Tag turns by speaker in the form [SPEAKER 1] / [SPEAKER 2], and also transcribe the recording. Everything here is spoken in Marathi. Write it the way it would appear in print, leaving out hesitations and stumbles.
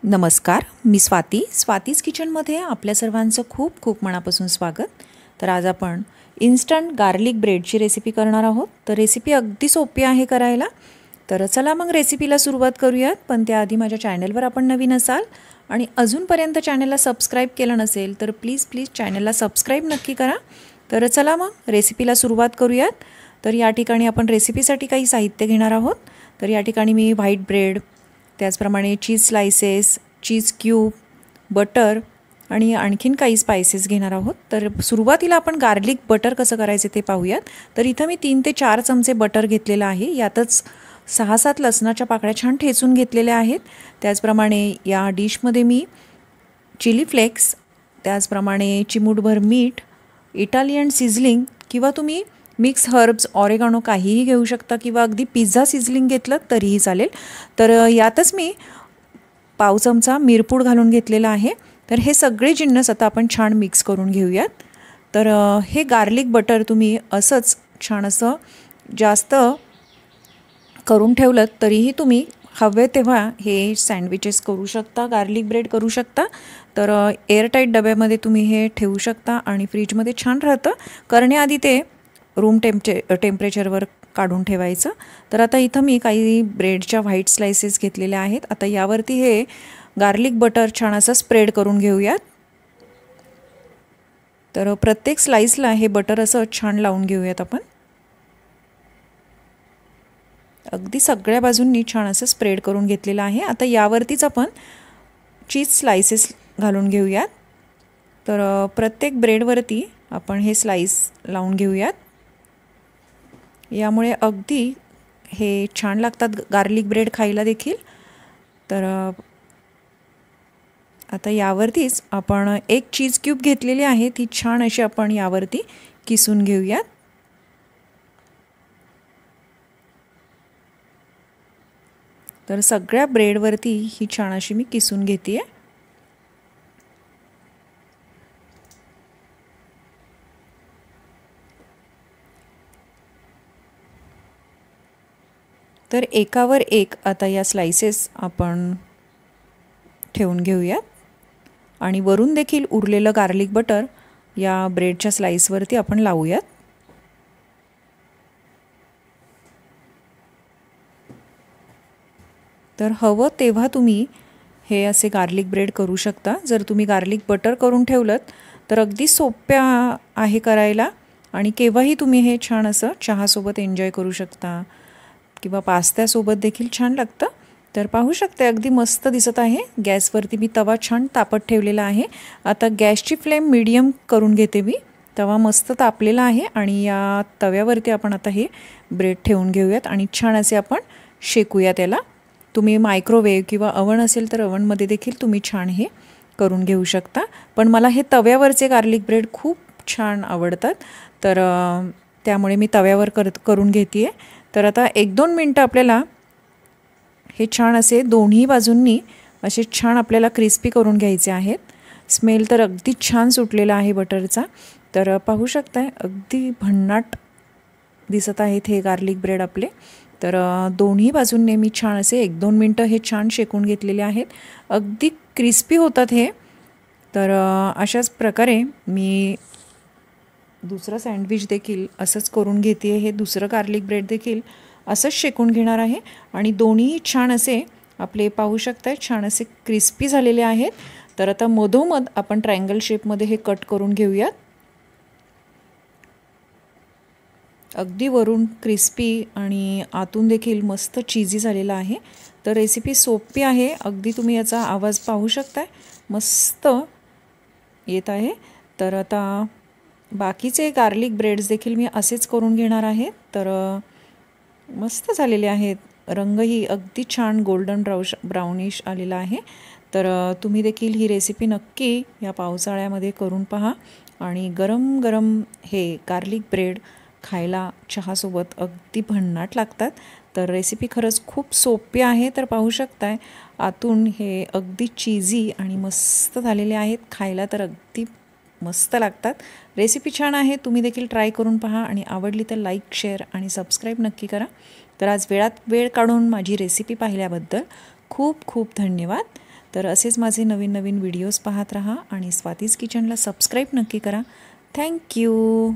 [SPEAKER 1] नमस्कार, मी स्वातीज किचनमध्ये आपल्या सर्वांचं खूप खूप मनापासून स्वागत। तर आज आपण इन्स्टंट गार्लिक ब्रेडची रेसिपी करणार आहोत। तर रेसिपी अगदी सोपी आहे करायला। तर चला मग रेसिपीला सुरुवात करूयात। पण त्याआधी माझ्या चॅनलवर आपण नवीन असाल आणि अजूनपर्यंत चॅनलला सबस्क्राईब केलं नसेल तर प्लीज चॅनलला सबस्क्राईब नक्की करा। तर चला मग रेसिपीला सुरुवात करूयात। तर या ठिकाणी आपण रेसिपीसाठी काही साहित्य घेणार आहोत। तर या ठिकाणी मी व्हाईट ब्रेड, त्याचप्रमाणे चीज स्लाइसेस, चीज क्यूब, बटर आणि आणखीन काही स्पाइसेस घेणार आहोत। तर सुरुवातीला आपण गार्लिक बटर कसं करायचे ते पाहूयात। तर इथं मी 3 ते 4 चमचे बटर घेतलेलं आहे। यातच 6-7 लसणाच्या पाकळ्या छान ठेचून घेतलेल्या आहेत। त्याचप्रमाणे या डिशमध्ये मी चिली फ्लेक्स, त्याचप्रमाणे चिमूटभर मीठ, इटालियन सिझलिंग किंवा तुम्ही मिक्स हर्ब्स, ऑरेगानो काहीही घेऊ शकता किंवा अगदी पिझ्झा सिझलिंग घेतलं तरीही चालेल। तर यातच मी पाव चमचा मिरपूड घालून घेतलेला आहे। तर हे सगळे जिन्नस आता आपण छान मिक्स करून घेऊयात। तर हे गार्लिक बटर तुम्ही असंच छान असं जास्त करून ठेवलं तरीही तुम्ही हवे तेव्हा हे सँडविचेस करू शकता, गार्लिक ब्रेड करू शकता। तर एअरटाईट डब्यामध्ये तुम्ही हे ठेवू शकता आणि फ्रीजमध्ये छान राहतं। करण्याआधी ते रूम टेम्परेचरवर काढून ठेवायचं। तर आता इथं मी काही ब्रेडच्या व्हाईट स्लाइसेस घेतलेल्या आहेत। आता यावरती हे गार्लिक बटर छान असं स्प्रेड करून घेऊयात। तर प्रत्येक स्लाइसला हे बटर असं छान लावून घेऊयात आपण। अगदी सगळ्या बाजूंनी छान असं स्प्रेड करून घेतलेलं आहे। आता यावरतीच आपण चीज स्लाइसेस घालून घेऊयात। तर प्रत्येक ब्रेडवरती आपण हे स्लाइस लावून घेऊयात। यामुळे अगदी हे छान लागतात गार्लिक ब्रेड खायला देखील। तर आता यावरतीच आपण एक चीज क्यूब घेतलेली आहे, ती छान अशी आपण यावरती किसून घेऊयात। तर सगळ्या ब्रेडवरती ही छान अशी मी किसून घेते आहे। तर एकावर एक आता या स्लाइसेस आपण ठेवून घेऊयात आणि वरून देखील उरलेलं गार्लिक बटर या ब्रेडच्या स्लाइसवरती आपण लावूयात। तर हवं तेव्हा तुम्ही हे असे गार्लिक ब्रेड करू शकता। जर तुम्ही गार्लिक बटर करून ठेवलं तर अगदी सोप्या आहे करायला आणि केव्हाही तुम्ही हे छान असं चहासोबत एन्जॉय करू शकता किंवा पास्त्यासोबत देखील छान लागतं। तर पाहू शकता अगदी मस्त दिसत आहे। गॅसवरती मी तवा छान तापत ठेवलेला आहे। आता गॅसची फ्लेम मीडियम करून घेते मी। तवा मस्त तापलेला आहे आणि या तव्यावरती आपण आता हे ब्रेड ठेवून घेऊयात आणि छान असे आपण शेकूया त्याला। तुम्ही मायक्रोवेव्ह किंवा अवन असेल तर अवनमध्ये देखील तुम्ही छान हे करून घेऊ शकता। पण मला हे तव्यावरचे गार्लिक ब्रेड खूप छान आवडतात। तर त्यामुळे मी तव्यावर करून घेते आहे। तर आता 1-2 मिनटं आपल्याला हे छान असे दोन्ही बाजूंनी असे छान आपल्याला क्रिस्पी करून घ्यायचे आहेत। स्मेल तर अगदी छान सुटलेला आहे बटरचा। तर पाहू शकताय अगदी भन्नाट दिसत आहेत हे गार्लिक ब्रेड आपले। तर दोन्ही बाजूंनी मी छान असे 1-2 मिनटं हे छान शेकून घेतलेले आहेत। अगदी क्रिस्पी होतात हे। तर अशाच प्रकारे मी दुसरं सँडविच देखील असंच करून घेते आहे। हे दुसरं गार्लिक ब्रेड देखील असंच शेकून घेणार आहे आणि दोन्ही छान असे आपले पाहू शकताय छान असे क्रिस्पी झालेले आहेत। तर आता मधोमध आपण ट्रायंगल शेपमध्ये हे कट करून घेऊयात। अगदी वरून क्रिस्पी आणि आतून देखील मस्त चीजी झालेला आहे। तर रेसिपी सोपी आहे, अगदी तुम्ही याचा आवाज पाहू शकताय मस्त येत आहे। तर आता बाकीचे गार्लिक ब्रेड्स देखील मी असेच करून घेणार आहे। तर मस्त झालेले आहेत, रंगही अगदी छान गोल्डन ब्राउनिश आलेला आहे। तर तुम्ही देखील ही रेसिपी नक्की या पावसाळ्यामध्ये करून पहा आणि गरम गरम हे गार्लिक ब्रेड खायला चहासोबत अगदी भन्नाट लागतात। तर रेसिपी खरंच खूप सोपी आहे। तर पाहू शकताय आतून हे अगदी चीजी आणि मस्त झालेले आहेत, खायला तर अगदी मस्त लागतात। रेसिपी छान आहे, तुम्ही देखील ट्राय करून पहा आणि आवडली तर लाईक, शेअर आणि सबस्क्राईब नक्की करा। तर आज वेळात वेळ काढून माझी रेसिपी पाहिल्याबद्दल खूप खूप धन्यवाद। तर असेच माझे नवीन नवीन व्हिडिओज पाहत राहा आणि स्वातीज किचनला सबस्क्राईब नक्की करा. थँक्यू.